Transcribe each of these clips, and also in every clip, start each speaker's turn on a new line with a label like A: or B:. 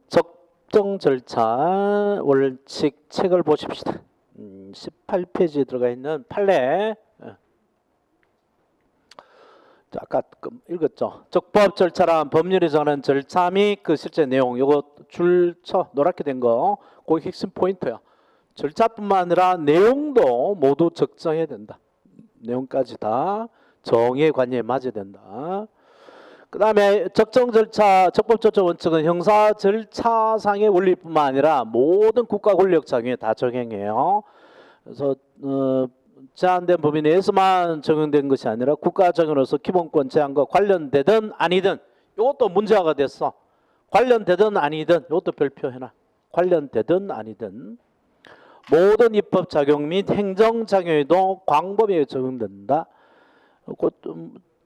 A: 적정 절차 원칙 책을 보십시다. 18페이지에 들어가 있는 판례. 아까 읽었죠. 적법 절차란 법률이 정하는 절차 및 그 실제 내용. 요거 줄쳐 노랗게 된 거. 그게 핵심 포인트야. 절차뿐만 아니라 내용도 모두 적정해야 된다. 내용까지 다 정의의 관념에 맞아야 된다. 그 다음에 적정 절차, 적법 절차 원칙은 형사 절차상의 원리뿐만 아니라 모든 국가 권력 작용에 다 적용해요. 그래서 제한된 범위 내에서만 적용된 것이 아니라 국가 적용으로서 기본권 제한과 관련되든 아니든 이것도 문제화가 됐어. 관련되든 아니든 이것도 별표해놔. 관련되든 아니든 모든 입법 작용 및 행정 작용에도 광범위하게 적용된다. 그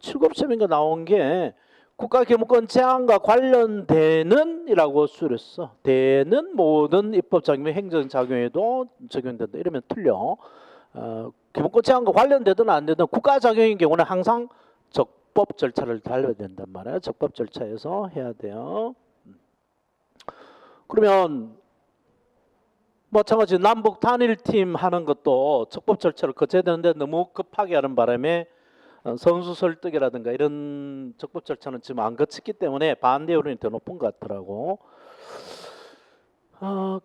A: 7시험인가 나온 게 국가 기본권 제한과 관련되는 이라고 쓰였어. 되는 모든 입법 작용 및 행정 작용에도 적용된다. 이러면 틀려. 기본권 제한과 관련되든 안 되든 국가 작용인 경우는 항상 적법 절차를 달려야 된단 말이야. 적법 절차에서 해야 돼요. 그러면 마찬가지 남북 단일팀 하는 것도 적법 절차를 거쳐야 되는데 너무 급하게 하는 바람에 선수 설득이라든가 이런 적법 절차는 지금 안 거쳤기 때문에 반대 여론이 더 높은 것 같더라고.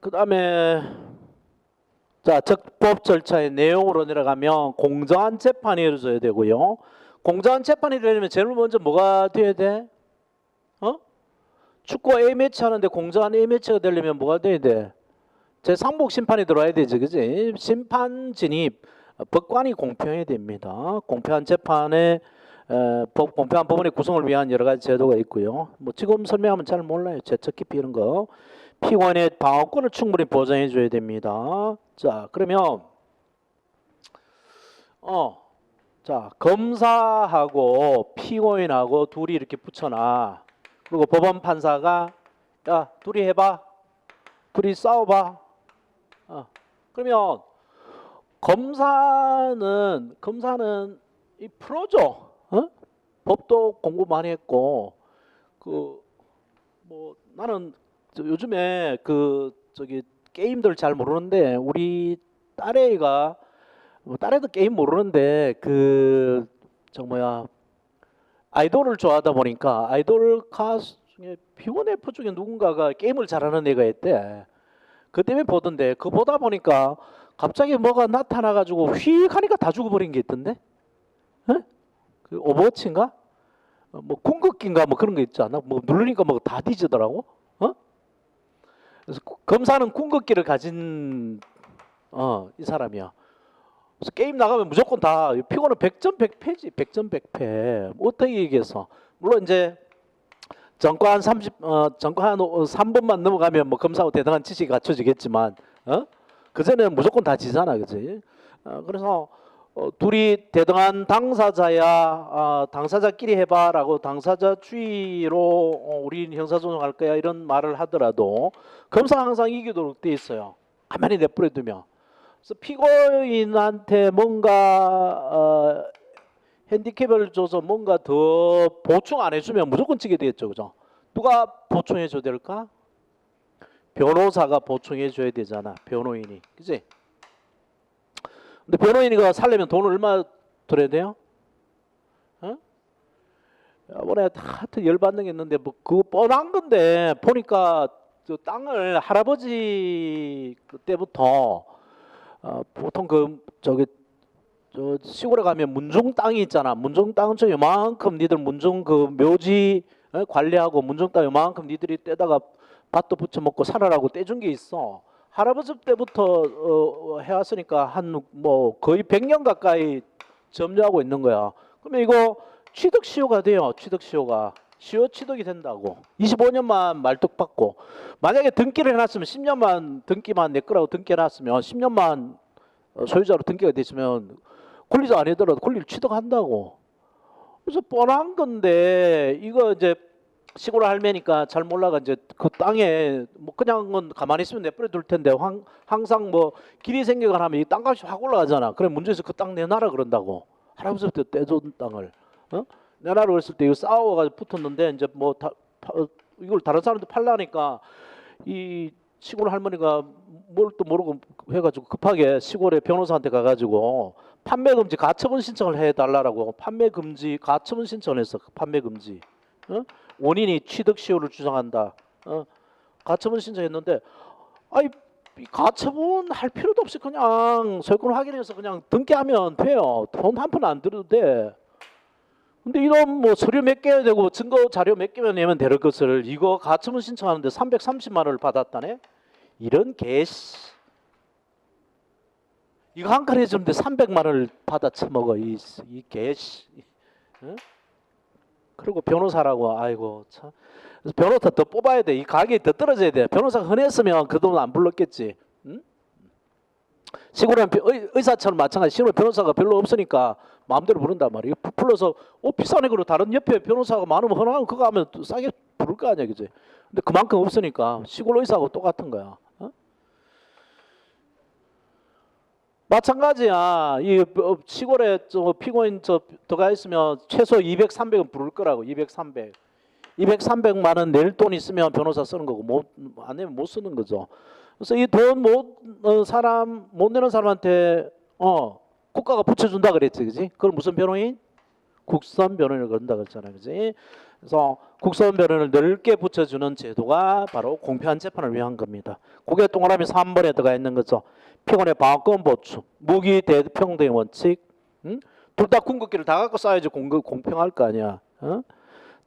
A: 그 다음에 자, 적법 절차의 내용으로 내려가면 공정한 재판이 이루어져야 되고요. 공정한 재판이 되려면 제일 먼저 뭐가 돼야 돼? 축구 A매치 하는데 공정한 A매치가 되려면 뭐가 돼야 돼? 제3복 심판이 들어와야 되지, 그지? 심판 진입, 법관이 공평해야 됩니다. 공평한 재판에 공평한 법원의 구성을 위한 여러 가지 제도가 있고요. 뭐 지금 설명하면 잘 몰라요. 재척 기피 이런 거. 피고인의 방어권을 충분히 보장해 줘야 됩니다. 자, 그러면 자, 검사하고 피고인하고 둘이 이렇게 붙여놔. 그리고 법원 판사가 야, 둘이 해봐. 둘이 싸워봐. 그러면 검사는 이 프로죠. 법도 공부 많이 했고 뭐 나는 요즘에 게임들 잘 모르는데 우리 딸애가 딸애도 게임 모르는데 아이돌을 좋아하다 보니까 아이돌 가수 중에 B1F 중에 누군가가 게임을 잘하는 애가 있대. 그 때문에 보던데 그거 보다 보니까 갑자기 뭐가 나타나가지고 휙 하니까 다 죽어버린 게 있던데? 그 오버워치인가? 뭐 궁극기인가 뭐 그런 거 있지 않나? 뭐 누르니까 뭐 다 뒤지더라고. 그래서 검사는 궁극기를 가진 이 사람이야. 그래서 게임 나가면 무조건 다 피고는 100점 100패지. 100점 100패. 뭐 어떻게 얘기해서 물론 이제 전과 한 3번만 넘어가면 뭐 검사하고 대단한 지식이 갖춰지겠지만 그전에는 무조건 다 지잖아, 그렇지? 그래서 둘이 대등한 당사자야, 당사자끼리 해봐라고 당사자주의로 우리는 형사소송할 거야 이런 말을 하더라도 검사 항상 이기도록 돼 있어요. 가만히 내버려두면. 그래서 피고인한테 뭔가 핸디캡을 줘서 뭔가 더 보충 안 해주면 무조건 지게 되겠죠, 그죠? 누가 보충해 줘야 될까? 변호사가 보충해 줘야 되잖아, 변호인이, 그지? 근데 변호인이가 살려면 돈을 얼마 들여야 돼요? 이번에 하여튼 열받는 게 있는데 뭐 그거 뻔한 건데 보니까 저 땅을 할아버지 그때부터 보통 저 시골에 가면 문종 땅이 있잖아. 문종 땅은 저 요만큼 니들 문종 묘지 관리하고 문종 땅 요만큼 니들이 떼다가 밭도 부쳐 먹고 살아라고 떼준 게 있어. 할아버지 때부터 해왔으니까 한 뭐 거의 100년 가까이 점유하고 있는 거야. 그러면 이거 취득시효가 돼요. 취득시효가. 시효 취득이 된다고. 25년만 말뚝 받고 만약에 등기를 해놨으면 10년만 등기만 내 거라고 등기해놨으면 10년만 소유자로 등기가 됐으면 권리자 아니더라도 권리를 취득한다고. 그래서 뻔한 건데 이거 이제 시골 할매니까 잘 몰라가 이제 그 땅에 뭐 그냥은 가만히 있으면 내버려 둘 텐데 항상 뭐 길이 생겨가 하면 이 땅값이 확 올라가잖아. 그래 문제에서 그 땅 내놔라 그런다고. 할아버지부터 떼준 땅을 내놔라 그랬을 때 이거 싸워가지고 붙었는데 이제 뭐 이걸 다른 사람한테 팔라니까 이 시골 할머니가 뭘 또 모르고 해가지고 급하게 시골에 변호사한테 가가지고 판매 금지 가처분 신청을 해달라고 판매 금지 가처분 신청을 했어. 판매 금지. 원인이 취득 시효를 주장한다. 가처분 신청했는데 아이 가처분 할 필요도 없이 그냥 소유권 확인해서 그냥 등기하면 돼요. 돈 한 푼 안 들어도 돼. 근데 이런 뭐 서류 몇 개 되고 증거 자료 몇 개만 내면 될 것을 이거 가처분 신청하는데 330만 원을 받았다네. 이런 개씨. 이거 한 칸 해주는데 300만 원을 받아 처먹어 이 개씨. 응? 그리고 변호사라고 아이고 참. 그래서 변호사 더 뽑아야 돼. 이 가격이 더 떨어져야 돼. 변호사가 흔했으면 그 돈 안 불렀겠지. 응? 시골은 의사처럼 마찬가지. 시골은 변호사가 별로 없으니까 마음대로 부른단 말이에요. 불러서 비싸네 그러고 다른 옆에 변호사가 많으면 흔하면 그거 하면 또 싸게 부를 거 아니야, 그지? 근데 그만큼 없으니까 시골 의사하고 똑같은 거야. 마찬가지야. 이 시골에 피고인 들어가 있으면 최소 200, 300은 부를 거라고. 200, 300. 200, 300만 원 낼 돈 있으면 변호사 쓰는 거고 안 내면 못 쓰는 거죠. 그래서 이 돈 못 내는 사람한테 국가가 붙여준다 그랬지, 그지? 그걸 무슨 변호인? 국선 변호인을 건다 그랬잖아, 그지? 그래서 국선 변호인을 넓게 붙여주는 제도가 바로 공평한 재판을 위한 겁니다. 그게 동그라미 3번에 들어가 있는 거죠. 피고인의 방어권 보충, 무기 대평등의 원칙, 둘 다 궁극기를 다 갖고 싸야지 공평할 거 아니야.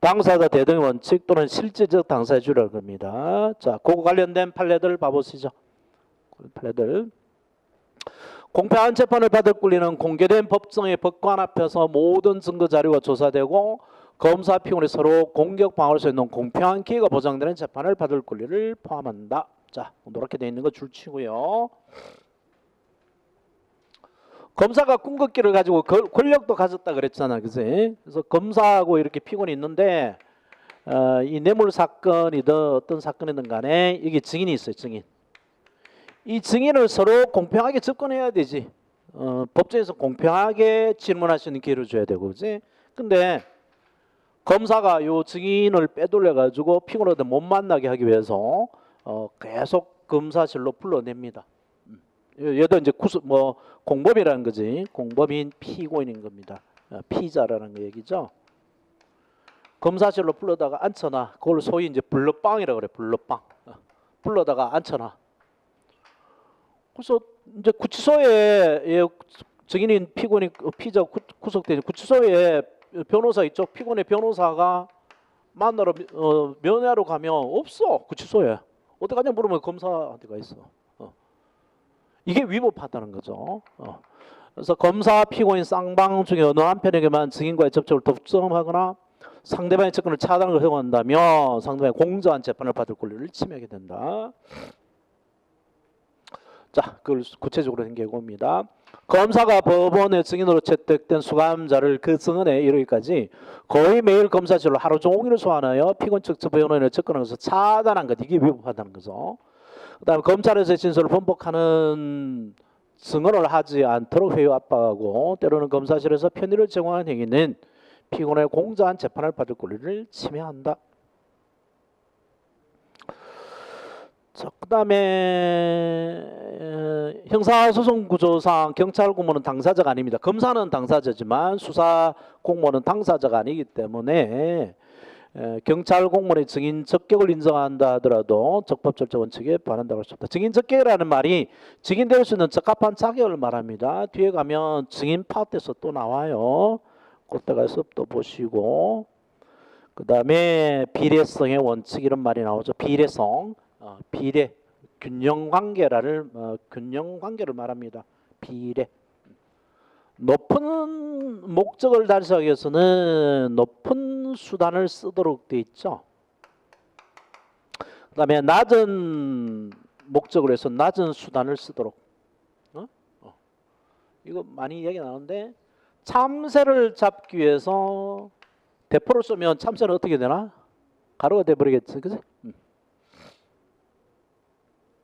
A: 당사자 대등의 원칙 또는 실질적 당사의 주의라고 합니다. 자, 그거 관련된 판례들 봐보시죠. 판례들. 공평한 재판을 받을 권리는 공개된 법정의 법관 앞에서 모든 증거 자료가 조사되고 검사 피고인이 서로 공격 방어할 수 있는 공평한 기회가 보장되는 재판을 받을 권리를 포함한다. 자, 노랗게 되어 있는 거 줄치고요. 검사가 궁극기를 가지고 권력도 가졌다 그랬잖아, 그지? 그래서 검사하고 이렇게 피고인이 있는데 이 뇌물 사건이든 어떤 사건이든 간에 여기 증인이 있어요, 증인. 이 증인을 서로 공평하게 접근해야 되지. 법정에서 공평하게 질문할 수 있는 기회를 줘야 되고, 그지? 근데 검사가 요 증인을 빼돌려 가지고 피고인한테 못 만나게 하기 위해서 계속 검사실로 불러냅니다. 얘도 이제 공범이라는 거지. 공범인 피고인인 겁니다. 피자라는 거 얘기죠. 검사실로 불러다가 앉혀놔. 그걸 소위 이제 불러빵이라고 그래. 불러빵. 불러다가 앉혀놔. 그래서 이제 구치소에 증인인 피고인이 피자 구속된 구치소에 변호사 있죠. 피고인의 변호사가 만나러 면회하러 가면 없어. 구치소에. 어디 가냐 물으면 검사한테 가 있어. 이게 위법하다는 거죠. 그래서 검사, 피고인, 쌍방 중에 어느 한편에게만 증인과의 접촉을 독점하거나 상대방의 접근을 차단하는 걸 허용한다면 상대방의 공정한 재판을 받을 권리를 침해하게 된다. 자, 그걸 구체적으로 한 경우입니다. 검사가 법원의 증인으로 채택된 수감자를 그 증언에 이르기까지 거의 매일 검사실로 하루 종일 소환하여 피고인 측 변호인을 접근하는 것을 차단한 것, 이게 위법하다는 거죠. 그다음에 검찰에서 진술을 번복하는 증언을 하지 않도록 회유 압박하고 때로는 검사실에서 편의를 제공하는 행위는 피고인의 공정한 재판을 받을 권리를 침해한다. 자, 그다음에 형사소송 구조상 경찰 공무원은 당사자가 아닙니다. 검사는 당사자지만 수사 공무원은 당사자가 아니기 때문에 경찰 공무원의 증인 적격을 인정한다 하더라도 적법 절차 원칙에 반한다고 할 수 없다. 증인 적격이라는 말이 증인될 수 있는 적합한 자격을 말합니다. 뒤에 가면 증인 파트에서 또 나와요. 그때 가서 또 보시고, 그 다음에 비례성의 원칙 이런 말이 나오죠. 비례성, 비례, 균형 관계를 말합니다. 비례. 높은 목적을 달성하기 위해서는 높은 수단을 쓰도록 돼 있죠. 그 다음에 낮은 목적을 해서 낮은 수단을 쓰도록. 이거 많이 얘기 나오는데 참새를 잡기 위해서 대포를 쏘면 참새는 어떻게 되나? 가루가 돼버리겠지, 그지?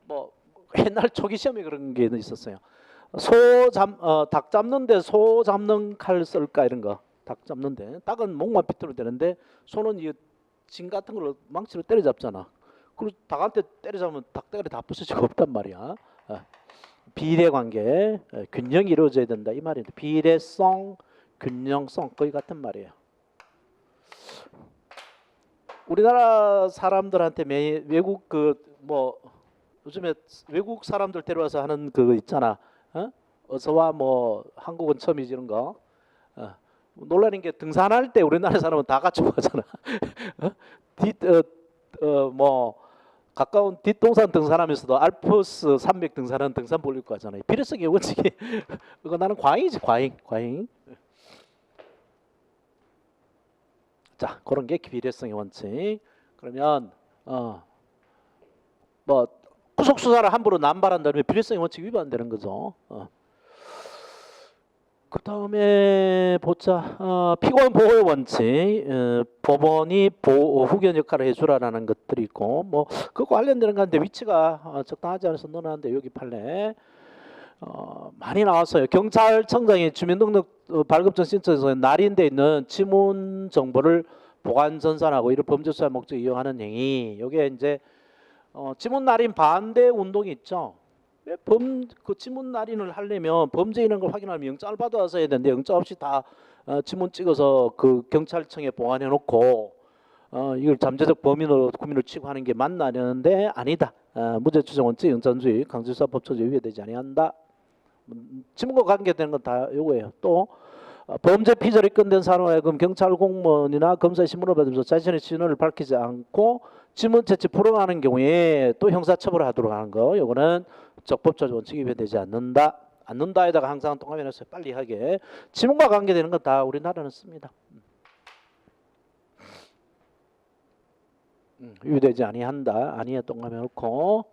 A: 뭐 옛날 초기 시험에 그런 게 있었어요. 닭 잡는데 소 잡는 칼 쓸까 이런 거. 닭 잡는데 닭은 목만 비틀어도 되는데 소는 이 진 같은 걸로 망치로 때려잡잖아. 그리고 닭한테 때려잡으면 닭대가리 다 부서지고 없단 말이야. 비례 관계, 균형이 이루어져야 된다 이 말인데 비례성, 균형성 거의 같은 말이에요. 우리나라 사람들한테 외국 요즘에 외국 사람들 데려와서 하는 그거 있잖아. 어서와 뭐 한국은 처음이지 이런 거. 놀라는 게 등산할 때 우리나라 사람은 다 같이 가잖아. 가까운 뒷동산 등산하면서도 알프스 산맥 등산은 등산 볼일 거 하잖아요. 비례성의 원칙이 그거 나는 과잉이지 과잉. 자 그런 게 비례성의 원칙. 그러면 뭐 구속 수사를 함부로 남발한다면 비례성의 원칙 위반되는 거죠. 그 다음에 보자. 피고인 보호의 원칙, 법원이 후견 역할을 해주라라는 것들이 있고, 뭐 그거 관련되는 건데 위치가 적당하지 않아서 넣어놨는데 여기 판례 많이 나왔어요. 경찰청장이 주민등록 발급증 신청에서 날인돼 있는 지문 정보를 보관 전산하고 이런 범죄 수사 목적 이용하는 행위. 이게 이제 지문 날인 반대 운동이 있죠. 그 지문 날인을 하려면 범죄인인 걸 확인하면 영장을 받아서 해야 되는데 영장 없이 다 지문 찍어서 그 경찰청에 보관해 놓고 이걸 잠재적 범인으로 구민을 취급하는 게 맞나는데 아니다. 무죄 추정 원칙, 영장주의, 강제수사 법조제 위배되지 아니한다. 지문과 관계되는 건 다 요거예요. 또 범죄 피절이 끝낸 사람에 그럼 경찰 공무원이나 검사의 신문을 받으면서 자신의 신원을 밝히지 않고 지문 채취 불응하는 경우에 또 형사처벌을 하도록 하는 거. 요거는 적법조정 원칙이 위배되지 않는다에다가 항상 동감해놨어요. 빨리 하게. 지문과 관계되는 건 다 우리나라는 씁니다. 위배되지 아니한다. 아니에 동감해놓고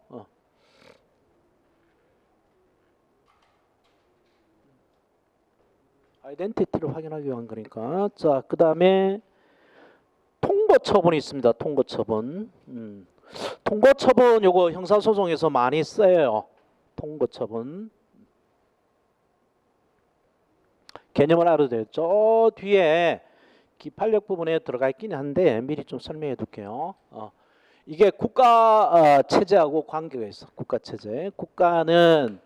A: 아이덴티티를 확인하기 위한 거니까. 자, 그 다음에 통보처분이 있습니다. 통보처분. 통보처분 요거 형사소송에서 많이 써요. 통보처분. 개념을 알아도 돼요. 저 뒤에 기판력 부분에 들어가 있긴 한데 미리 좀 설명해 둘게요. 이게 국가 체제하고 관계가 있어. 국가 체제. 국가는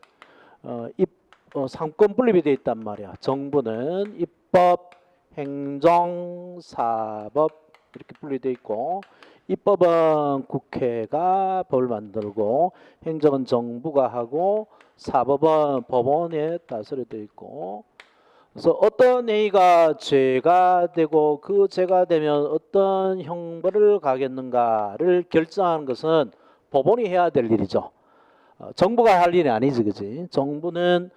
A: 상권 분립이 되어 있단 말이야. 정부는 입법, 행정, 사법 이렇게 분리되어 있고 입법은 국회가 법을 만들고 행정은 정부가 하고 사법은 법원에 다스려 되어 있고 그래서 어떤 행위가 죄가 되고 그 죄가 되면 어떤 형벌을 가겠는가를 결정하는 것은 법원이 해야 될 일이죠. 정부가 할 일이 아니지, 그지? 정부는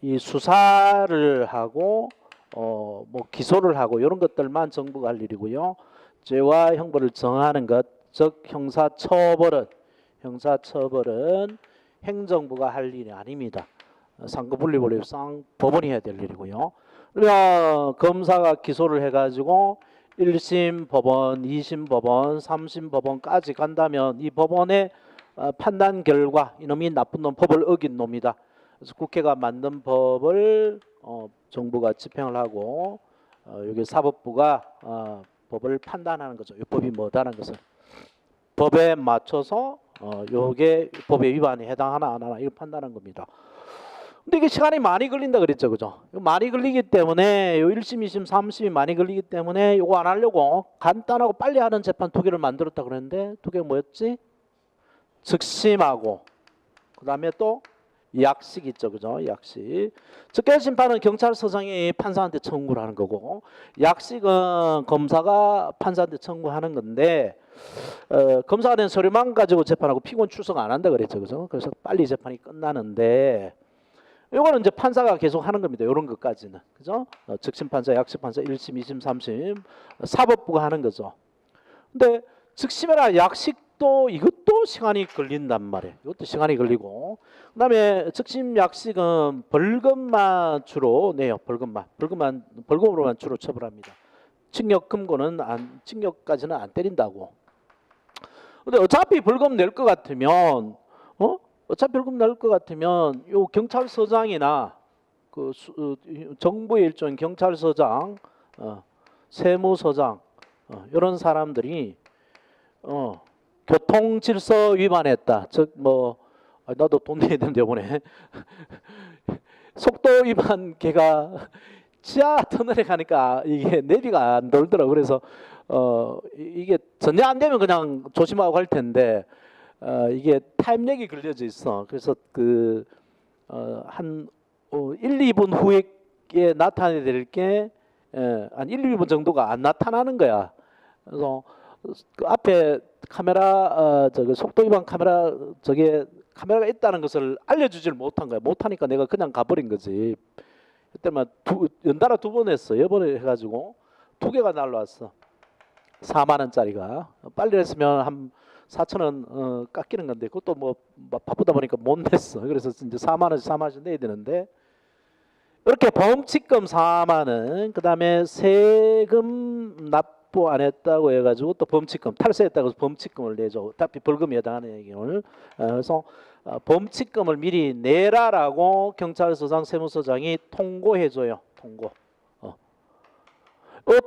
A: 이 수사를 하고 뭐 기소를 하고 이런 것들만 정부가 할 일이고요. 죄와 형벌을 정하는 것, 즉 형사처벌은 행정부가 할 일이 아닙니다. 상급분립원리상 법원이 해야 될 일이고요. 그러면 검사가 기소를 해가지고 1심 법원, 2심 법원, 3심 법원까지 간다면 이 법원의 판단 결과 이놈이 나쁜 놈, 법을 어긴 놈이다. 그래서 국회가 만든 법을 정부가 집행을 하고 여기 사법부가 법을 판단하는 거죠. 이 법이 뭐다라는 것을 법에 맞춰서 요게 법의 위반에 해당하나 안 하나 이걸 판단하는 겁니다. 근데 이게 시간이 많이 걸린다 그랬죠, 그죠? 많이 걸리기 때문에 요 1심, 2심, 3심이 많이 걸리기 때문에 요거 안 하려고 간단하고 빨리 하는 재판 2개를 만들었다 그랬는데 2개가 뭐였지? 즉심하고 그 다음에 또 약식 있죠, 그죠? 약식. 즉결 심판은 경찰서장이 판사한테 청구를 하는 거고, 약식은 검사가 판사한테 청구하는 건데, 검사가 낸 서류만 가지고 재판하고 피고인 출석 안 한다 그랬죠, 그죠? 그래서 빨리 재판이 끝나는데, 이거는 이제 판사가 계속 하는 겁니다. 이런 것까지는, 그죠? 즉심 판사, 약식 판사, 1심, 2심, 3심, 사법부가 하는 거죠. 근데 즉심이나 약식도 이것도 시간이 걸린단 말이에요. 이것도 시간이 걸리고, 그다음에 즉심 약식은 벌금만 주로 내요. 벌금으로만 주로 처벌합니다. 징역 금고는 징역까지는 안 때린다고. 근데 어차피 벌금 낼 것 같으면 요 경찰서장이나 정부의 일종인 경찰서장, 세무서장, 이런 사람들이 교통 질서 위반했다. 즉 뭐 나도 돈 내야 되는데 이번에 속도 위반 걔가 지하 터널에 가니까 이게 내비가 안 돌더라고. 그래서 이게 전혀 안 되면 그냥 조심하고 갈 텐데 이게 타임렉이 걸려져 있어. 그래서 한 1, 2분 후에 나타나야 될 게 한 1, 2분 정도가 안 나타나는 거야. 그래서 그 앞에 카메라 저기 속도 위반 카메라 저게 카메라가 있다는 것을 알려주지를 못한 거야. 못하니까 내가 그냥 가버린 거지. 그때만 연달아 2번 했어. 이번에 해가지고 2개가 날라왔어. 4만 원짜리가. 빨리 했으면 한 4천 원 깎이는 건데 그것도 뭐 바쁘다 보니까 못 냈어. 그래서 이제 4만 원씩 내야 되는데 이렇게 범칙금 4만 원, 그다음에 세금 납부 안 했다고 해가지고 또 범칙금 탈세했다고 해서 범칙금을 내죠. 어차피 벌금에 해당하는 얘기를. 그래서 범칙금을 미리 내라라고 경찰서장, 세무서장이 통고해줘요. 통고.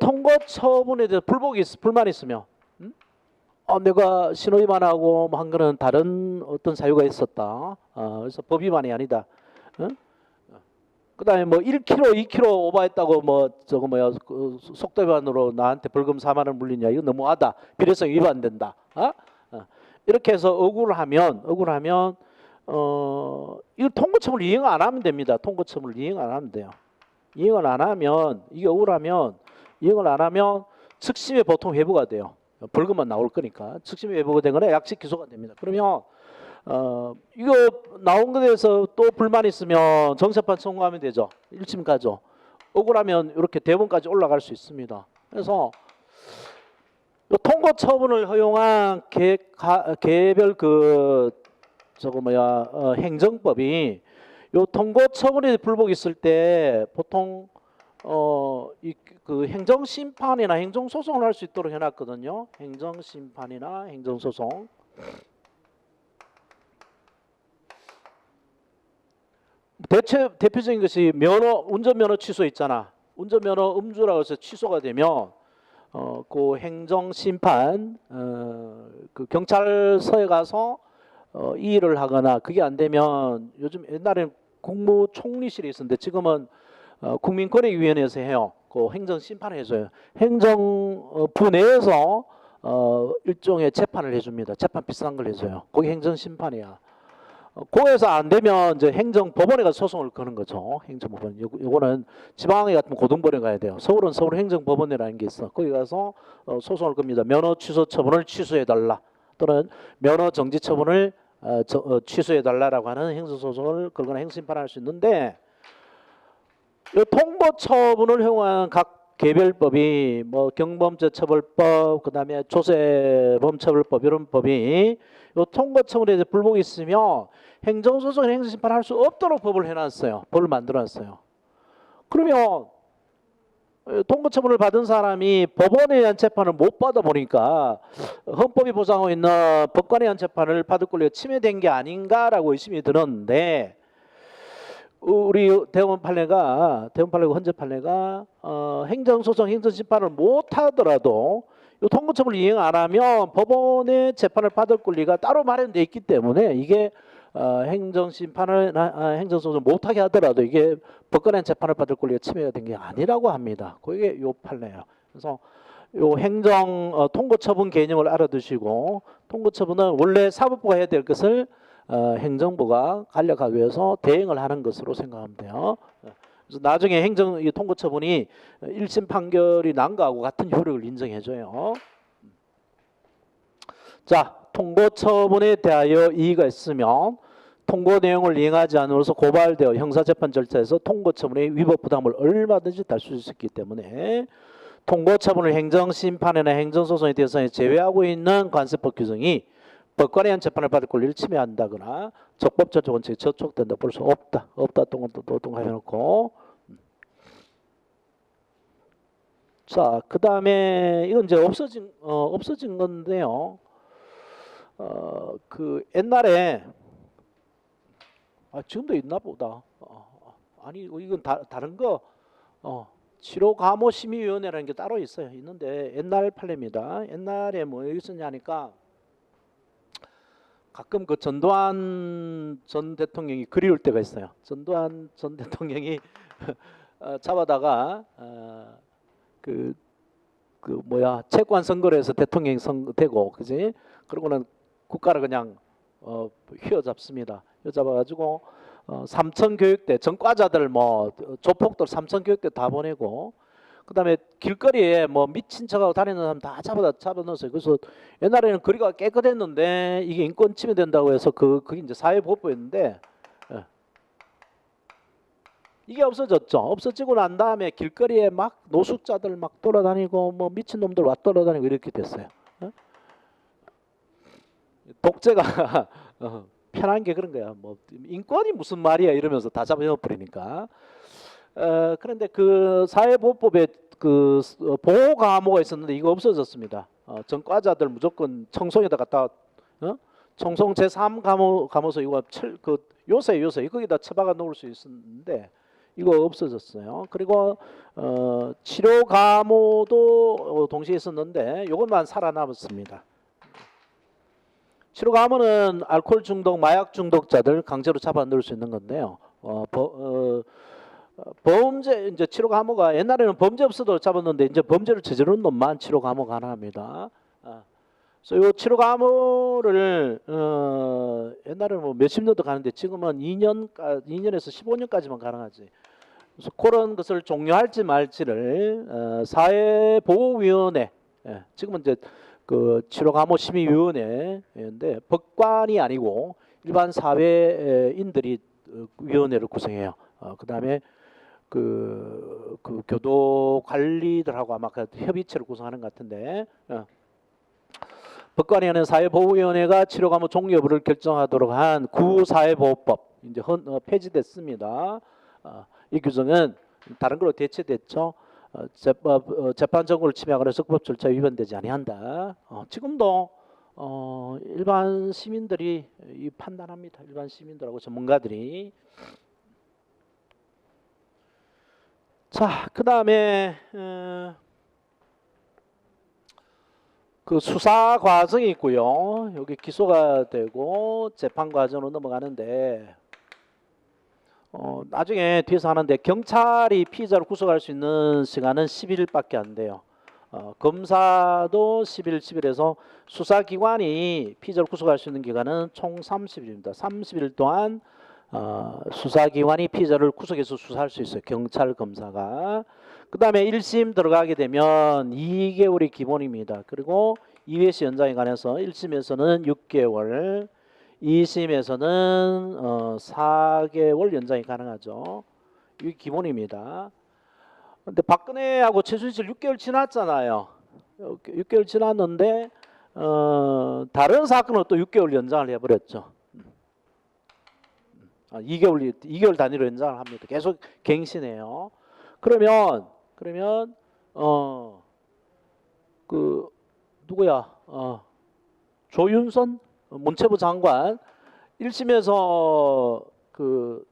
A: 통고 처분에 대해서 불만 있으면 내가 신호 위반하고 뭐 한 거는 다른 어떤 사유가 있었다. 그래서 법 위반이 아니다. 그다음에 뭐 1km, 2km 오버했다고 뭐 저거 뭐야 속도 위반으로 나한테 벌금 4만 원 물리냐 이거 너무하다. 비례성 위반된다. 이렇게 해서 억울하면 이거 통고처분을 이행 안 하면 됩니다. 통고처분을 이행 안 하면 돼요. 이행을 안 하면 이게 억울하면 이행을 안 하면 즉심에 보통 회부가 돼요. 벌금만 나올 거니까 즉심에 회부가 되거나 약식 기소가 됩니다. 그러면 이거 나온 것에 대해서 또 불만 있으면 정세판 청구하면 되죠. 1심 가죠. 억울하면 이렇게 대법원까지 올라갈 수 있습니다. 그래서 통고 처분을 허용한 개별 행정법이 요 통고 처분에 불복이 있을 때 보통 행정심판이나 행정소송을 할 수 있도록 해놨거든요. 행정심판이나 행정소송. 대표적인 것이 운전면허 취소 있잖아. 운전면허 음주라고 해서 취소가 되면 그 행정심판 그 경찰서에 가서 이의를 하거나 그게 안 되면 요즘 옛날에는 국무총리실이 있었는데 지금은 국민권익위원회에서 해요. 그 행정심판을 해줘요. 행정부 내에서 일종의 재판을 해줍니다. 재판 비싼 걸 해줘요. 그게 행정심판이야. 거기에서 안 되면 이제 행정법원에 가서 소송을 거는 거죠. 행정법원. 요거는 지방에 같으면 고등법원에 가야 돼요. 서울은 서울 행정법원이라는 게 있어. 거기 가서 소송을 겁니다. 면허 취소 처분을 취소해 달라. 또는 면허 정지 처분을 취소해 달라라고 하는 행정소송을 걸거나 행정심판할 수 있는데 이 통보 처분을 허용한 각 개별법이 뭐 경범죄처벌법, 그다음에 조세범처벌법 이런 법이 이 통보 처분에 대해 불복이 있으면 행정소송, 행정심판 할 수 없도록 법을 해놨어요. 법을 만들어놨어요. 그러면 통고 처분을 받은 사람이 법원에 의한 재판을 못 받아 보니까 헌법이 보장하고 있는 법관에 의한 재판을 받을 권리가 침해된 게 아닌가라고 의심이 들었는데 우리 대법원 판례가 헌재 판례가 행정소송, 행정심판을 못 하더라도 이 통고처분을 이행 안 하면 법원의 재판을 받을 권리가 따로 마련되어 있기 때문에 이게 행정심판을 행정소송을 못하게 하더라도 이게 법관의 재판을 받을 권리가 침해가 된 게 아니라고 합니다. 그게 요 판례예요. 그래서 요 행정 통고처분 개념을 알아두시고 통고처분은 원래 사법부가 해야 될 것을 행정부가 간략하게 위해서 대행을 하는 것으로 생각하면 돼요. 그래서 나중에 행정 통고처분이 1심 판결이 난 거하고 같은 효력을 인정해줘요. 자, 통고처분에 대하여 이의가 있으면 통고 내용을 이행하지 않으로써 고발되어 형사재판 절차에서 통고처분의 위법 부담을 얼마든지 달수 있기 때문에 통고처분을 행정심판이나 행정소송의 대상에 제외하고 있는 관세법 규정이 법관에 의한 재판을 받을 권리를 침해한다거나 적법절차 원칙에 저촉된다 볼 수 없다. 없다 동동 해놓고 자, 그 다음에 이건 이제 없어진 건데요. 그 옛날에 지금도 있나 보다. 아니 이건 다른 거. 치료감호심의위원회라는 게 따로 있어요. 있는데 옛날 판례입니다. 옛날에 뭐 있었냐 하니까 가끔 그 전두환 전 대통령이 그리울 때가 있어요. 전두환 전 대통령이 잡아다가 그 뭐야 채권 선거를 해서 대통령이 되고 그지? 그러고는 국가를 그냥 휘어잡습니다. 휘어잡아가지고 삼천 교육대 전과자들 뭐 조폭들 삼천 교육대 다 보내고 그다음에 길거리에 뭐 미친 척하고 다니는 사람 다 잡아넣었어요. 그래서 옛날에는 거리가 깨끗했는데 이게 인권 침해된다고 해서 그게 이제 사회보호였는데 이게 없어졌죠. 없어지고 난 다음에 길거리에 막 노숙자들 막 돌아다니고 뭐 미친 놈들 와 돌아다니고 이렇게 됐어요. 독재가 편한 게 그런 거야. 뭐 인권이 무슨 말이야 이러면서 다 잡아넣어 버리니까. 그런데 그 사회보호법에 그 보호 감호가 있었는데 이거 없어졌습니다. 전과자들 무조건 청송에다 갖다 청송 제3 감호소 이거 요새 거기다 처박아 놓을 수 있었는데 이거 없어졌어요. 그리고 치료 감호도 동시에 있었는데 이것만 살아남았습니다. 치료 감호는 알코올 중독, 마약 중독자들 강제로 잡아 넣을 수 있는 건데요. 범죄 이제 치료 감호가 옛날에는 범죄 없어도 잡았는데 이제 범죄를 저지르는 놈만 치료 감호 가능합니다. 그래서 이 치료 감호를 옛날에는 뭐 몇십 년도 가는데 지금은 2년에서 15년까지만 가능하지. 그래서 그런 것을 종료할지 말지를 사회보호위원회 지금은 이제 그 치료감호심의위원회인데 법관이 아니고 일반 사회인들이 위원회를 구성해요. 그다음에 그 교도 관리들하고 아마 그 협의체를 구성하는 것 같은데 법관이 하는 사회보호위원회가 치료감호 종료 여부를 결정하도록 한 구사회보호법 이제 폐지됐습니다. 이 규정은 다른 걸로 대체됐죠. 재판 정보를 침해하거나 적법 절차 위반되지 아니한다. 지금도 일반 시민들이 판단합니다. 일반 시민들하고 전문가들이. 자, 그 다음에 그 수사 과정이 있고요. 여기 기소가 되고 재판 과정으로 넘어가는데 나중에 뒤에서 하는데 경찰이 피의자를 구속할 수 있는 시간은 10일밖에 안 돼요. 검사도 10일, 10일에서 수사기관이 피의자를 구속할 수 있는 기간은 총 30일입니다. 30일 동안 수사기관이 피의자를 구속해서 수사할 수 있어요. 경찰, 검사가. 그 다음에 1심 들어가게 되면 2개월이 기본입니다. 그리고 2회시 연장에 관해서 1심에서는 6개월, 2심에서는 4개월 연장이 가능하죠. 이게 기본입니다. 근데 박근혜하고 최순실 6개월 지났잖아요. 6개월 지났는데 다른 사건은 또 6개월 연장을 해버렸죠. 2개월 단위로 연장을 합니다. 계속 갱신해요. 그러면 그 누구야? 조윤선 문체부 장관 1심에서 그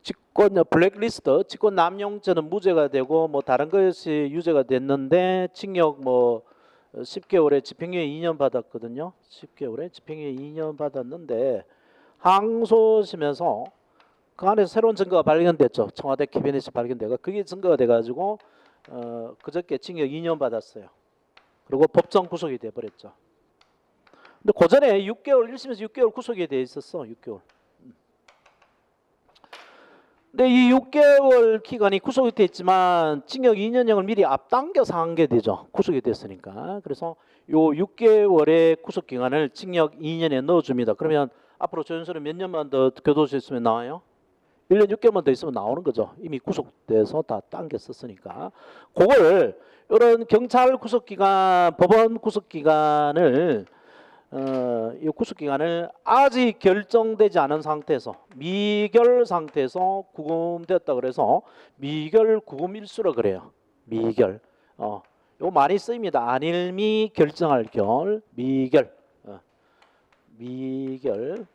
A: 직권 블랙리스트 직권 남용죄는 무죄가 되고 뭐 다른 것이 유죄가 됐는데 징역 뭐 10개월에 집행유예 2년 받았거든요. 10개월에 집행유예 2년 받았는데 항소심에서 그 안에서 새로운 증거가 발견됐죠. 청와대 캐비넷이 발견되고 그게 증거가 돼가지고 그저께 징역 2년 받았어요. 그리고 법정 구속이 돼버렸죠. 근데 그 전에 6개월 1심에서 6개월 구속이 돼 있었어. 6개월. 근데 이 6개월 기간이 구속이 됐지만 징역 2년형을 미리 앞당겨서 한 게 되죠. 구속이 됐으니까. 그래서 요 6개월의 구속 기간을 징역 2년에 넣어줍니다. 그러면 앞으로 조윤선은 몇 년만 더 교도소에 있으면 나와요? 1년 6개월만 더 있으면 나오는 거죠. 이미 구속돼서 다 당겼었으니까. 그걸 이런 경찰 구속기간, 법원 구속기간을 이 구속기간을 아직 결정되지 않은 상태에서 미결 상태에서 구금되었다 그래서 미결 구금일수라 그래요. 미결. 이거 많이 쓰입니다. 안일미 결정할 결 미결. 미결.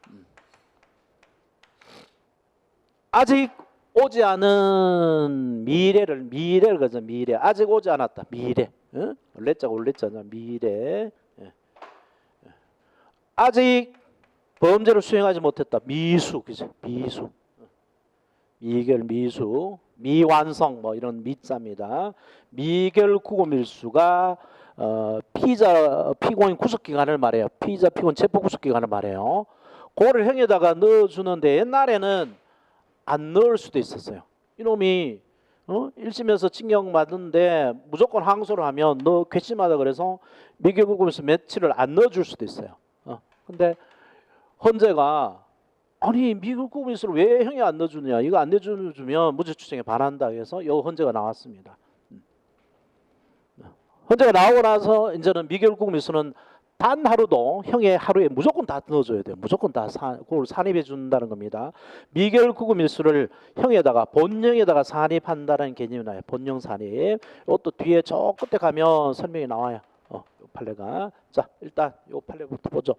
A: 아직 오지 않은 미래를 가져. 미래 아직 오지 않았다. 미래. 어? 원래자가 원래자잖아. 미래. 예. 아직 범죄를 수행하지 못했다. 미수, 그죠? 미수. 미결, 미수, 미완성 뭐 이런 미자입니다. 미결 구금일수가 피고인 구속 기간을 말해요. 피의자 피고인 체포 구속 기간을 말해요. 그거를 형에다가 넣어주는데 옛날에는 안 넣을 수도 있었어요. 이놈이 1심에서 징역 받는데 무조건 항소를 하면 너 괘씸하다 그래서 미결 구금일수 며칠을 안 넣어줄 수도 있어요. 근데 헌재가 아니 미결 구금일수를 왜 형이 안 넣어주느냐, 이거 안 넣어주면 무죄 추정에 반한다 해서 요 헌재가 나왔습니다. 헌재가 나오고 나서 이제는 미결 구금일수는 단 하루도 형의 하루에 무조건 다 넣어줘야 돼요. 무조건 다 그걸 산입해 준다는 겁니다. 미결 구금일수를 형에다가 본령에다가 산입한다는 개념이 나요. 본령 산입. 이것도 뒤에 저 끝에 가면 설명이 나와요. 요 판례가. 자, 일단 요 판례부터 보죠.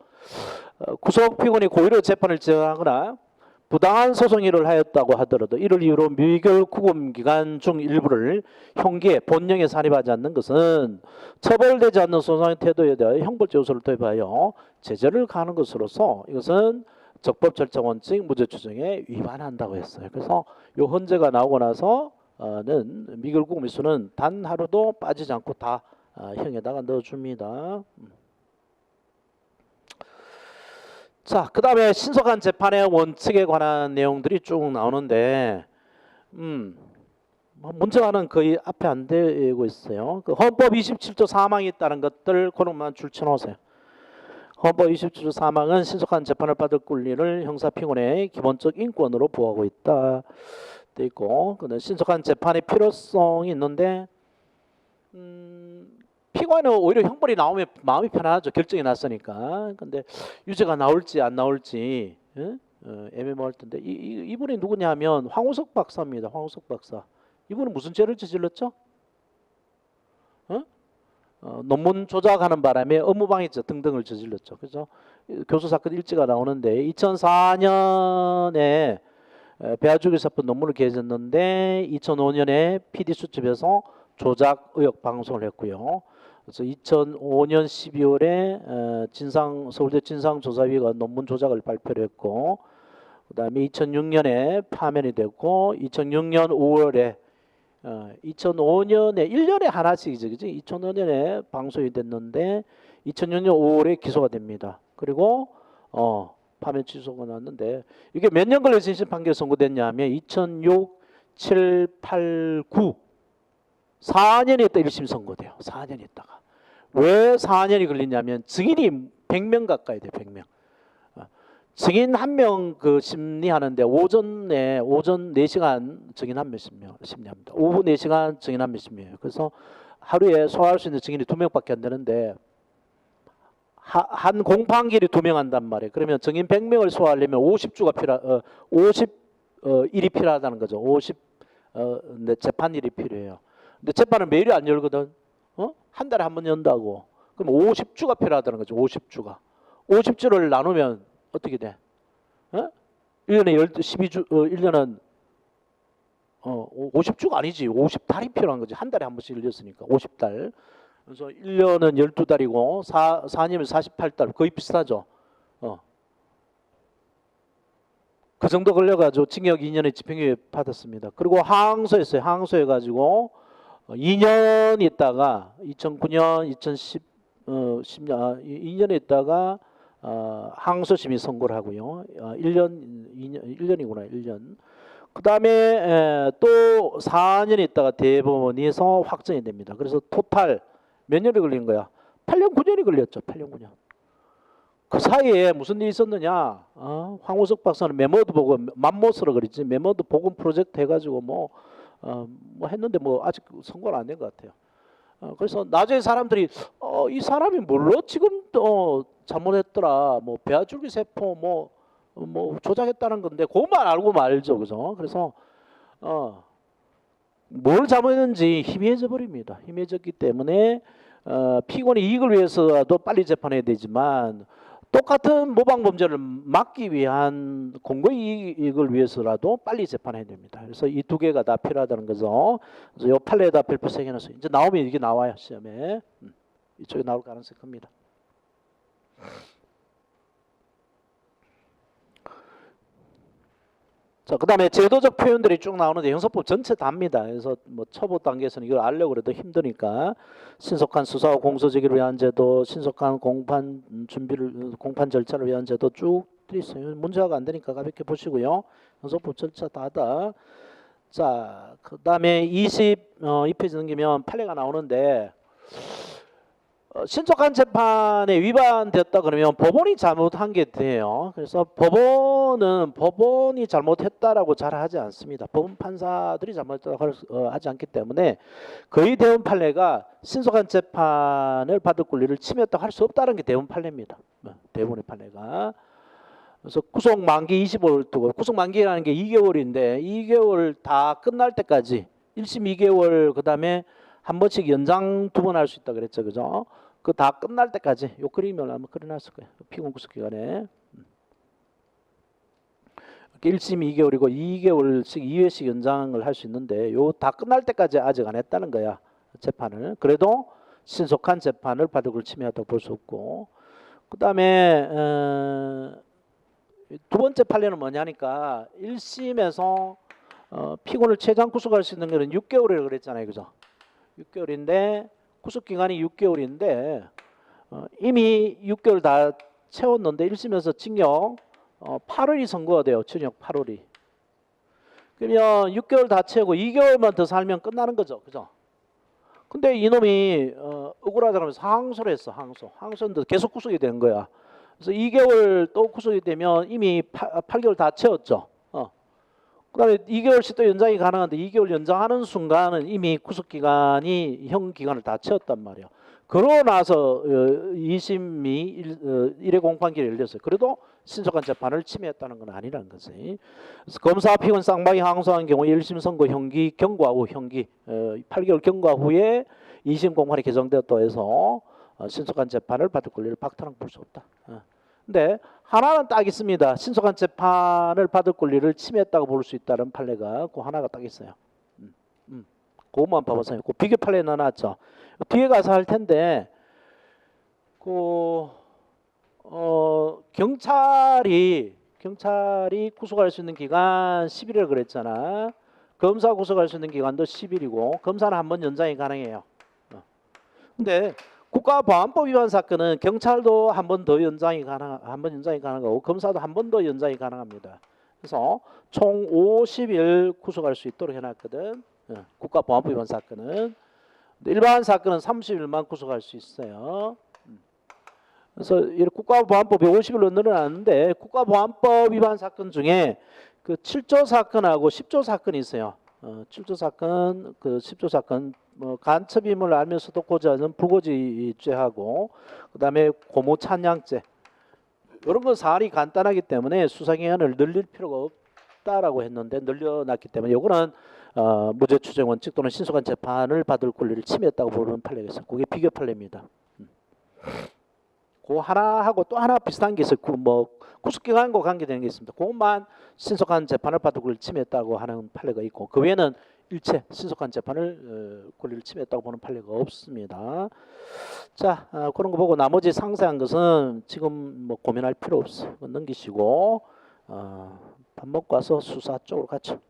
A: 구속 피고인이 고의로 재판을 진행하거나 부당한 소송일을 하였다고 하더라도 이를 이유로 미결 구금 기간 중 일부를 형기에 본령에 산입하지 않는 것은 처벌되지 않는 소송의 태도에 대하여 형벌적 요소를 도입하여 제재를 가하는 것으로서 이것은 적법 절차 원칙 무죄 추정에 위반한다고 했어요. 그래서 요 헌재가 나오고 나서는 미결 구금 일수는 단 하루도 빠지지 않고 다 형에다가 넣어줍니다. 자, 그 다음에 신속한 재판의 원칙에 관한 내용들이 쭉 나오는데 문제가는 거의 앞에 안 되고 있어요. 그 헌법 27조 사망이 있다는 것들 그것만 줄쳐놓으세요. 헌법 27조 사망은 신속한 재판을 받을 권리를 형사피고인의 기본적 인권으로 보호하고 있다 돼 있고, 근데 신속한 재판의 필요성이 있는데 피고인은 오히려 형벌이 나오면 마음이 편안하죠. 결정이 났으니까. 근데 유죄가 나올지 안 나올지 애매모호할 텐데 이분이 누구냐 하면 황우석 박사입니다. 황우석 박사. 이분은 무슨 죄를 저질렀죠? 논문 조작하는 바람에 업무방해죄 등등을 저질렀죠. 그래서 교수 사건 일지가 나오는데 2004년에 배아주기 사건 논문을 게재했는데 2005년에 PD 수첩에서 조작 의혹 방송을 했고요. 그래서 2005년 12월에 서울대 진상조사위가 논문 조작을 발표를 했고, 그 다음에 2006년에 파면이 됐고, 2006년 5월에 2005년에 1년에 하나씩이죠, 그지? 2005년에 방송이 됐는데 2006년 5월에 기소가 됩니다. 그리고 파면 취소가 났는데 이게 몇 년 걸려서 1심 판결 선고됐냐 하면 2006, 7, 8, 9 4년이 있다 1심 선고돼요. 4년이 있다가. 왜 4년이 걸리냐면 증인이 100명 가까이 돼요. 100명. 증인 한 명 그 심리하는데 오전 4시간 증인 한 명 심리합니다. 오후 4시간 증인 한 명 심리해요. 그래서 하루에 소화할 수 있는 증인이 2명밖에 안 되는데 한 공판기일이 2명 한단 말이에요. 그러면 증인 100명을 소화하려면 50일이 필요하다는 거죠. 50 재판일이 필요해요. 근데 재판은 매일이 안 열거든. 한 달에 한 번 연다고. 그럼 50주가 필요하다는 거죠. 50주가. 50주를 나누면 어떻게 돼? 1년에 12주 1년은 50주가 아니지. 50달이 필요한 거지. 한 달에 한 번씩 열렸으니까 50달. 그래서 1년은 12달이고 4년이면 48달. 거의 비슷하죠. 그 정도 걸려가지고 징역 2년의 집행유예 받았습니다. 그리고 항소했어요. 항소해가지고 2년 있다가 2009년, 2010, 2년 있다가 항소심이 선고를 하고요. 1년이구나. 1년. 그 다음에 또 4년 있다가 대법원에서 확정이 됩니다. 그래서 토탈 몇 년이 걸린 거야? 8년, 9년이 걸렸죠. 8년, 9년. 그 사이에 무슨 일이 있었느냐? 황우석 박사는 메모도 보고 맘모스로 그랬지. 메모도 복음 프로젝트 해가지고 뭐 했는데 뭐 아직 선고는 안 된 것 같아요. 그래서 나중에 사람들이 이 사람이 뭘로 지금 잘못했더라. 뭐 배아줄기 세포 뭐 조작했다는 건데 그것만 알고 말죠, 그죠? 그래서 뭘 잘못했는지 희미해져 버립니다. 희미해졌기 때문에 피고인의 이익을 위해서라도 빨리 재판해야 되지만 똑같은 모방 범죄를 막기 위한 공고의 이익을 위해서라도 빨리 재판해야 됩니다. 그래서 이 두 개가 다 필요하다는 거죠. 그래서 이 판례에다 별표 3개 넣었어요. 이제 나오면 이게 나와요, 시험에. 이쪽에 나올 가능성이 큽니다. 자, 그다음에 제도적 표현들이 쭉 나오는데 형사법 전체 다입니다. 그래서 뭐 초보 단계에서는 이걸 알려고 해도 힘드니까 신속한 수사와 공소 제기를 위한 제도, 신속한 공판 절차를 위한 제도 쭉 돼 있어요. 문제가 안 되니까 가볍게 보시고요. 형사법 절차 다다. 자, 그다음에 22페이지 넘기면 판례가 나오는데 신속한 재판에 위반됐다 그러면 법원이 잘못한 게 돼요. 그래서 법원이 잘못했다라고 잘 하지 않습니다. 법원 판사들이 잘못했다고 하지 않기 때문에 거의 대부분 판례가 신속한 재판을 받을 권리를 침해했다고 할 수 없다는 게 대부분 판례입니다. 대부분의 판례가. 그래서 구속 만기 25일 두고, 구속 만기라는 게 2개월인데 2개월 다 끝날 때까지 1심 2개월 그다음에 한 번씩 연장 2번 할 수 있다 그랬죠, 그죠? 그 다 끝날 때까지 요 그림을 아마 그려놨을 거예요. 피고인 구속 기간에 1심 2개월이고 2개월씩 2회씩 연장을 할 수 있는데 요 다 끝날 때까지 아직 안 했다는 거야, 재판을. 그래도 신속한 재판을 받을 걸 침해했다고 볼 수 없고, 그다음에 두 번째 판례는 뭐냐니까 1심에서 피고인을 최장 구속할 수 있는 거는 6개월이라고 그랬잖아요, 그죠? 6개월인데 구속 기간이 6개월인데 이미 6개월 다 채웠는데 1심에서 징역 8월이 선고가 돼요. 징역 8월이. 그러면 6개월 다 채우고 2개월만 더 살면 끝나는 거죠, 그죠? 근데 이놈이 억울하다면서 항소를 했어. 항소인데 계속 구속이 된 거야. 그래서 2개월 또 구속이 되면 이미 8개월 다 채웠죠. 그다음에 2개월씩 또 연장이 가능한데 2개월 연장하는 순간은 이미 구속기간이 형 기간을 다 채웠단 말이에요. 그러고 나서 2심이 1회 공판기를 열렸어요. 그래도 신속한 재판을 침해했다는 건 아니라는 거지. 그래서 검사 피고인 쌍방이 항소한 경우 1심 선고 형기 경과 후 8개월 경과 후에 2심 공판이 개정되었다고 해서 신속한 재판을 받을 권리를 박탈한 볼 수 없다. 근데 하나는 딱 있습니다. 신속한 재판을 받을 권리를 침해했다고 볼 수 있다는 판례가 그 하나가 딱 있어요. 그것만 봐보세요. 그 비교 판례 넣어놨죠. 뒤에 가서 할 텐데 경찰이 구속할 수 있는 기간 10일이라고 그랬잖아. 검사 구속할 수 있는 기간도 10일이고 검사는 한 번 연장이 가능해요. 근데 국가보안법 위반 사건은 경찰도 한 번 더 연장이 가능하고 검사도 한 번 더 연장이 가능합니다. 그래서 총 50일 구속할 수 있도록 해놨거든. 국가보안법 위반 사건은. 일반 사건은 30일만 구속할 수 있어요. 그래서 국가보안법이 50일로 늘어났는데 국가보안법 위반 사건 중에 그 7조 사건하고 10조 사건이 있어요. 7조 사건, 그 10조 사건, 간첩임을 알면서도 고지하는 불고지죄하고, 그다음에 고모 찬양죄, 이런 건 사안이 간단하기 때문에 수사기간을 늘릴 필요가 없다라고 했는데 늘려놨기 때문에 이거는 무죄 추정 원칙 또는 신속한 재판을 받을 권리를 침해했다고 보는 판례가 있어요. 그게 비교 판례입니다. 그 하나하고 또 하나 비슷한 게 있어요. 구속기간과 관계되는 게 있습니다. 그것만 신속한 재판을 받을 권리를 침해했다고 하는 판례가 있고, 그 외에는 일체 신속한 재판을 권리를 침해했다고 보는 판례가 없습니다. 자, 그런 거 보고 나머지 상세한 것은 지금 고민할 필요 없어. 넘기시고 밥 먹고 와서 수사 쪽으로 가죠.